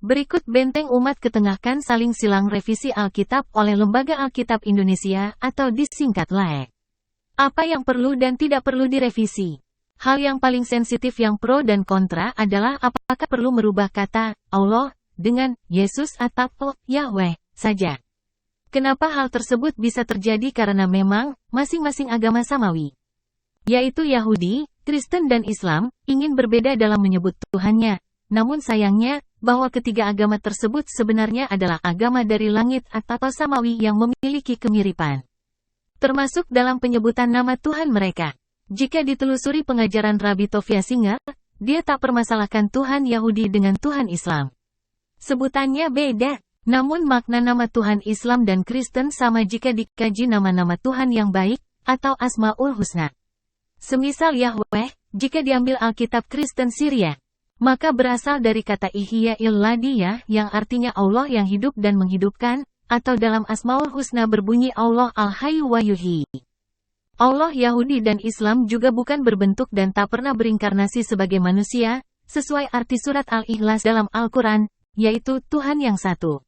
Berikut benteng umat ketengahkan saling silang revisi Alkitab oleh Lembaga Alkitab Indonesia atau disingkat LAEK. Apa yang perlu dan tidak perlu direvisi? Hal yang paling sensitif yang pro dan kontra adalah apakah perlu merubah kata Allah dengan Yesus atau Yahweh saja. Kenapa hal tersebut bisa terjadi? Karena memang masing-masing agama samawi, yaitu Yahudi, Kristen dan Islam, ingin berbeda dalam menyebut Tuhannya. Namun sayangnya, bahwa ketiga agama tersebut sebenarnya adalah agama dari langit atau samawi yang memiliki kemiripan, termasuk dalam penyebutan nama Tuhan mereka. Jika ditelusuri pengajaran Rabbi Tovia Singer, dia tak permasalahkan Tuhan Yahudi dengan Tuhan Islam. Sebutannya beda, namun makna nama Tuhan Islam dan Kristen sama jika dikaji nama-nama Tuhan yang baik, atau Asmaul Husna. Semisal Yahweh, jika diambil Alkitab Kristen Syria, maka berasal dari kata Ihya Illadiyah yang artinya Allah yang hidup dan menghidupkan, atau dalam Asmaul Husna berbunyi Allah Al-Hayyu wa Yuhyi. Allah Yahudi dan Islam juga bukan berbentuk dan tak pernah berinkarnasi sebagai manusia, sesuai arti surat Al-Ikhlas dalam Al-Quran, yaitu Tuhan yang satu,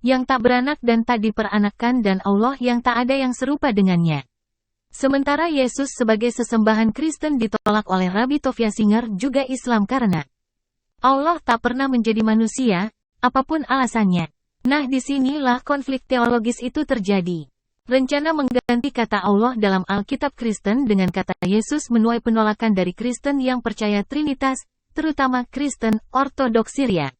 yang tak beranak dan tak diperanakkan, dan Allah yang tak ada yang serupa dengannya. Sementara Yesus sebagai sesembahan Kristen ditolak oleh Rabbi Tovia Singer juga Islam karena Allah tak pernah menjadi manusia, apapun alasannya. Nah, disinilah konflik teologis itu terjadi. Rencana mengganti kata Allah dalam Alkitab Kristen dengan kata Yesus menuai penolakan dari Kristen yang percaya Trinitas, terutama Kristen Ortodoks Syria.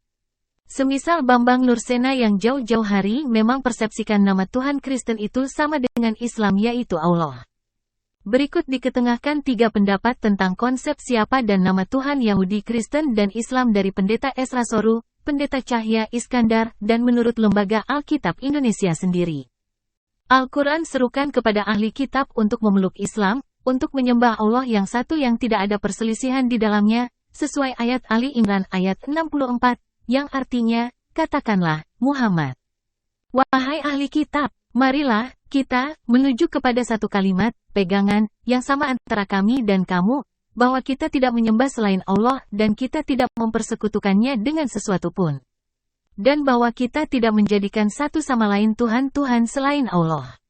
Semisal Bambang Nursena yang jauh-jauh hari memang persepsikan nama Tuhan Kristen itu sama dengan Islam, yaitu Allah. Berikut diketengahkan 3 pendapat tentang konsep siapa dan nama Tuhan Yahudi, Kristen dan Islam dari Pendeta Esra Soru, Pendeta Cahya Iskandar, dan menurut Lembaga Alkitab Indonesia sendiri. Al-Quran serukan kepada ahli kitab untuk memeluk Islam, untuk menyembah Allah yang satu yang tidak ada perselisihan di dalamnya, sesuai ayat Ali Imran ayat 64, yang artinya, katakanlah, Muhammad, wahai ahli kitab, marilah kita menuju kepada satu kalimat, pegangan, yang sama antara kami dan kamu, bahwa kita tidak menyembah selain Allah dan kita tidak mempersekutukannya dengan sesuatu pun. Dan bahwa kita tidak menjadikan satu sama lain Tuhan-Tuhan selain Allah.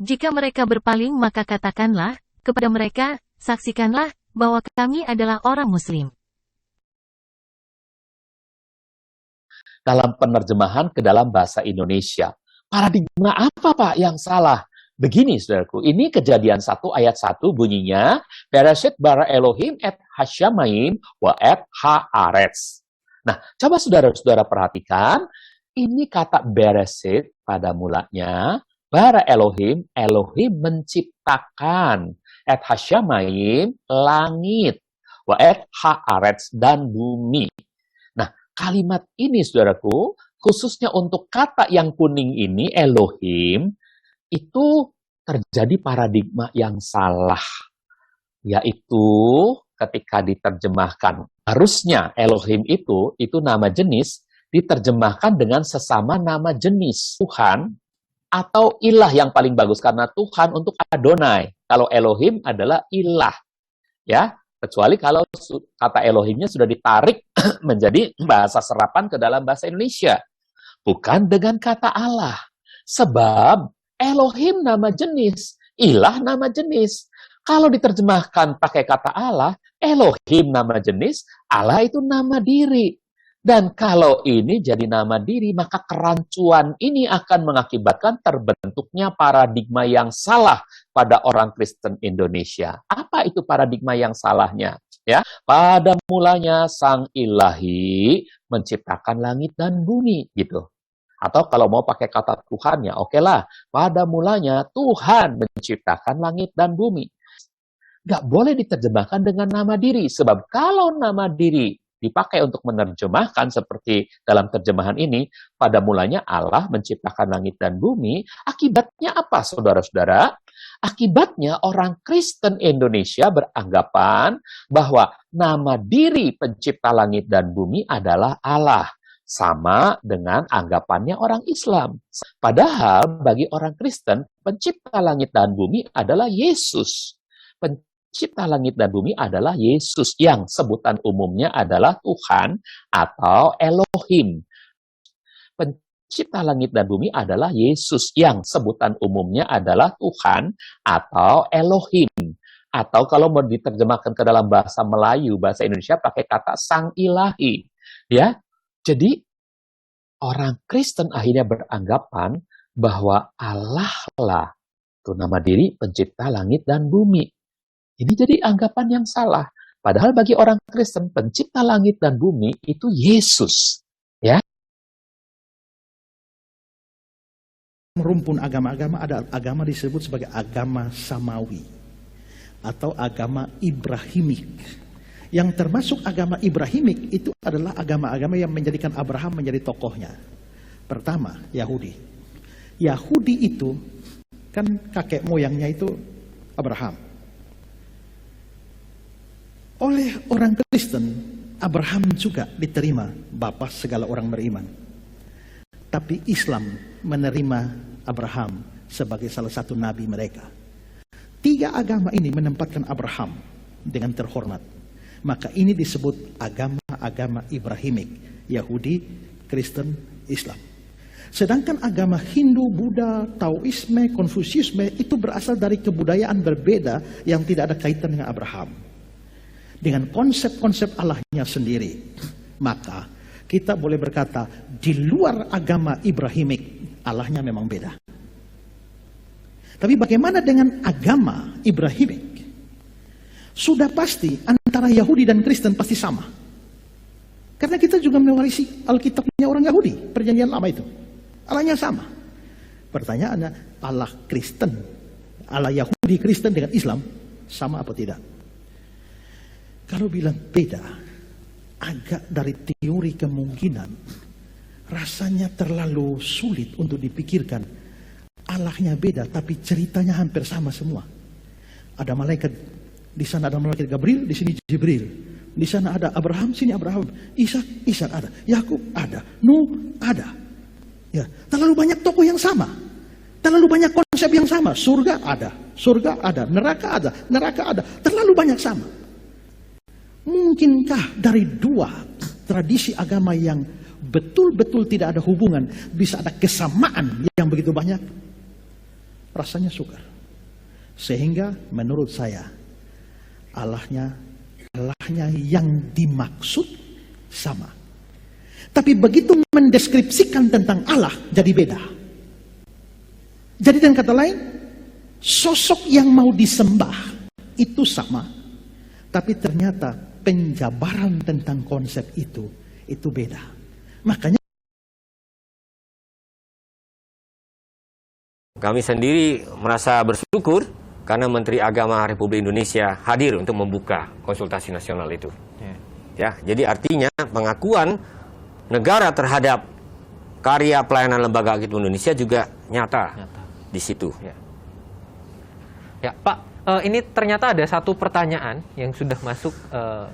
Jika mereka berpaling maka katakanlah kepada mereka, saksikanlah bahwa kami adalah orang Muslim. Dalam penerjemahan ke dalam bahasa Indonesia, paradigma apa Pak yang salah? Begini saudaraku, ini Kejadian 1 ayat 1 bunyinya, Bereshit bara Elohim et hasyamayim wa et haaretz. Nah, coba saudara-saudara perhatikan, ini kata Bereshit pada mulanya, bara Elohim, Elohim menciptakan, et hasyamayim, langit, wa et haaretz, dan bumi. Nah, kalimat ini saudaraku, khususnya untuk kata yang kuning ini, Elohim, itu terjadi paradigma yang salah. Yaitu ketika diterjemahkan, harusnya Elohim itu nama jenis, diterjemahkan dengan sesama nama jenis. Tuhan atau ilah yang paling bagus, karena Tuhan untuk Adonai. Kalau Elohim adalah ilah. Ya, kecuali kalau kata Elohimnya sudah ditarik menjadi bahasa serapan ke dalam bahasa Indonesia. Bukan dengan kata Allah. Sebab Elohim nama jenis, ilah nama jenis. Kalau diterjemahkan pakai kata Allah, Elohim nama jenis, Allah itu nama diri. Dan kalau ini jadi nama diri, maka kerancuan ini akan mengakibatkan terbentuknya paradigma yang salah pada orang Kristen Indonesia. Apa itu paradigma yang salahnya? Ya, pada mulanya Sang Ilahi menciptakan langit dan bumi, gitu. Atau kalau mau pakai kata Tuhan, ya oke lah. Pada mulanya Tuhan menciptakan langit dan bumi. Nggak boleh diterjemahkan dengan nama diri. Sebab kalau nama diri dipakai untuk menerjemahkan seperti dalam terjemahan ini, pada mulanya Allah menciptakan langit dan bumi, akibatnya apa saudara-saudara? Akibatnya orang Kristen Indonesia beranggapan bahwa nama diri pencipta langit dan bumi adalah Allah. Sama dengan anggapannya orang Islam. Padahal bagi orang Kristen, pencipta langit dan bumi adalah Yesus. Pencipta langit dan bumi adalah Yesus yang sebutan umumnya adalah Tuhan atau Elohim. Pencipta langit dan bumi adalah Yesus yang sebutan umumnya adalah Tuhan atau Elohim. Atau kalau mau diterjemahkan ke dalam bahasa Melayu, bahasa Indonesia pakai kata Sang Ilahi. Ya, jadi orang Kristen akhirnya beranggapan bahwa Allah lah itu nama diri pencipta langit dan bumi. Ini jadi anggapan yang salah. Padahal bagi orang Kristen, pencipta langit dan bumi itu Yesus. Ya. Rumpun agama-agama ada agama disebut sebagai agama samawi atau agama Ibrahimik. Yang termasuk agama Ibrahimik itu adalah agama-agama yang menjadikan Abraham menjadi tokohnya. Pertama, Yahudi. Yahudi itu kan kakek moyangnya itu Abraham. Oleh orang Kristen, Abraham juga diterima bapa segala orang beriman. Tapi Islam menerima Abraham sebagai salah satu nabi mereka. Tiga agama ini menempatkan Abraham dengan terhormat. Maka ini disebut agama-agama Ibrahimik. Yahudi, Kristen, Islam. Sedangkan agama Hindu, Buddha, Taoisme, Konfusiusme itu berasal dari kebudayaan berbeda yang tidak ada kaitan dengan Abraham. Dengan konsep-konsep Allahnya sendiri. Maka kita boleh berkata di luar agama Ibrahimik Allahnya memang beda. Tapi bagaimana dengan agama Ibrahimik? Sudah pasti antara Yahudi dan Kristen pasti sama. Karena kita juga mewarisi Alkitabnya orang Yahudi, perjanjian lama itu. Allahnya sama. Pertanyaannya, Allah Kristen, Allah Yahudi Kristen dengan Islam sama apa tidak? Kalau bilang beda, agak dari teori kemungkinan, rasanya terlalu sulit untuk dipikirkan. Allahnya beda, tapi ceritanya hampir sama semua. Ada malaikat, di sana ada malaikat Gabriel, di sini Jibril. Di sana ada Abraham, sini Abraham. Ishak ada, Yakub ada, Nuh ada. Ya, terlalu banyak tokoh yang sama. Terlalu banyak konsep yang sama. Surga ada, neraka ada. Terlalu banyak sama. Mungkinkah dari dua tradisi agama yang betul-betul tidak ada hubungan bisa ada kesamaan yang begitu banyak? Rasanya sukar. Sehingga menurut saya Allahnya yang dimaksud sama. Tapi begitu mendeskripsikan tentang Allah jadi beda. Jadi dengan kata lain, sosok yang mau disembah itu sama. Tapi ternyata penjabaran tentang konsep itu beda. Makanya kami sendiri merasa bersyukur karena Menteri Agama Republik Indonesia hadir untuk membuka konsultasi nasional itu. Ya, jadi artinya pengakuan negara terhadap karya pelayanan lembaga Alkitab Indonesia juga nyata di situ. Ya, Pak. Ini ternyata ada satu pertanyaan yang sudah masuk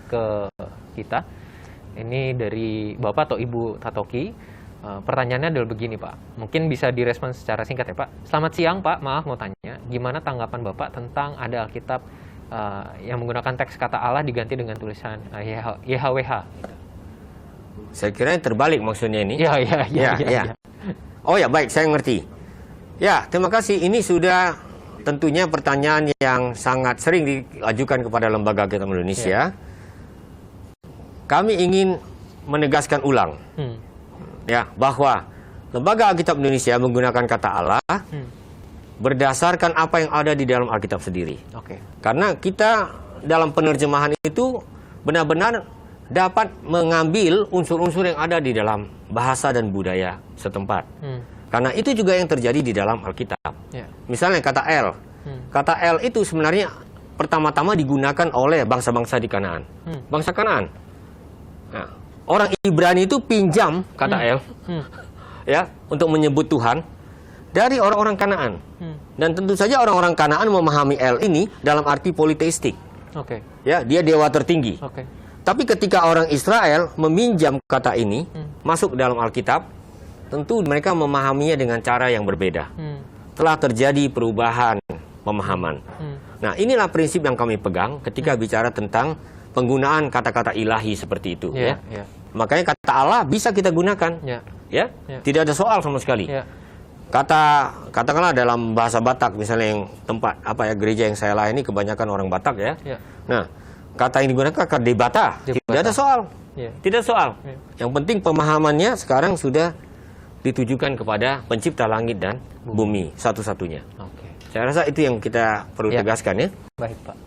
ke kita. Ini dari Bapak atau Ibu Tatoki. Pertanyaannya adalah begini, Pak. Mungkin bisa direspon secara singkat ya, Pak. Selamat siang, Pak. Maaf mau tanya, gimana tanggapan Bapak tentang ada Alkitab yang menggunakan teks kata Allah diganti dengan tulisan YHWH? Saya kira yang terbalik maksudnya ini. Ya. Oh ya, baik, saya ngerti. Ya, terima kasih. Ini sudah tentunya pertanyaan yang sangat sering diajukan kepada Lembaga Alkitab Indonesia. Kami ingin menegaskan ulang ya bahwa Lembaga Alkitab Indonesia menggunakan kata Allah berdasarkan apa yang ada di dalam Alkitab sendiri. Karena kita dalam penerjemahan itu benar-benar dapat mengambil unsur-unsur yang ada di dalam bahasa dan budaya setempat. Karena itu juga yang terjadi di dalam Alkitab. Misalnya kata El. Kata El itu sebenarnya pertama-tama digunakan oleh bangsa-bangsa di Kanaan. Bangsa Kanaan. Nah, orang Ibrani itu pinjam kata El ya untuk menyebut Tuhan dari orang-orang Kanaan. Dan tentu saja orang-orang Kanaan memahami El ini dalam arti politeistik. Ya, dia dewa tertinggi. Tapi ketika orang Israel meminjam kata ini masuk dalam Alkitab, tentu mereka memahaminya dengan cara yang berbeda. Telah terjadi perubahan pemahaman. Nah, inilah prinsip yang kami pegang ketika bicara tentang penggunaan kata-kata ilahi seperti itu. Ya, Ya. Makanya kata Allah bisa kita gunakan. Ya. Ya, tidak ada soal sama sekali. Ya. Katakanlah dalam bahasa Batak, misalnya yang tempat gereja yang saya layani kebanyakan orang Batak ya. Ya. Nah, kata yang digunakan kata debata, tidak ada soal. Ya. Tidak soal. Ya. Yang penting pemahamannya sekarang sudah ditujukan kepada pencipta langit dan bumi satu-satunya. Oke. Saya rasa itu yang kita perlu Ya. tegaskan ya. Baik, Pak.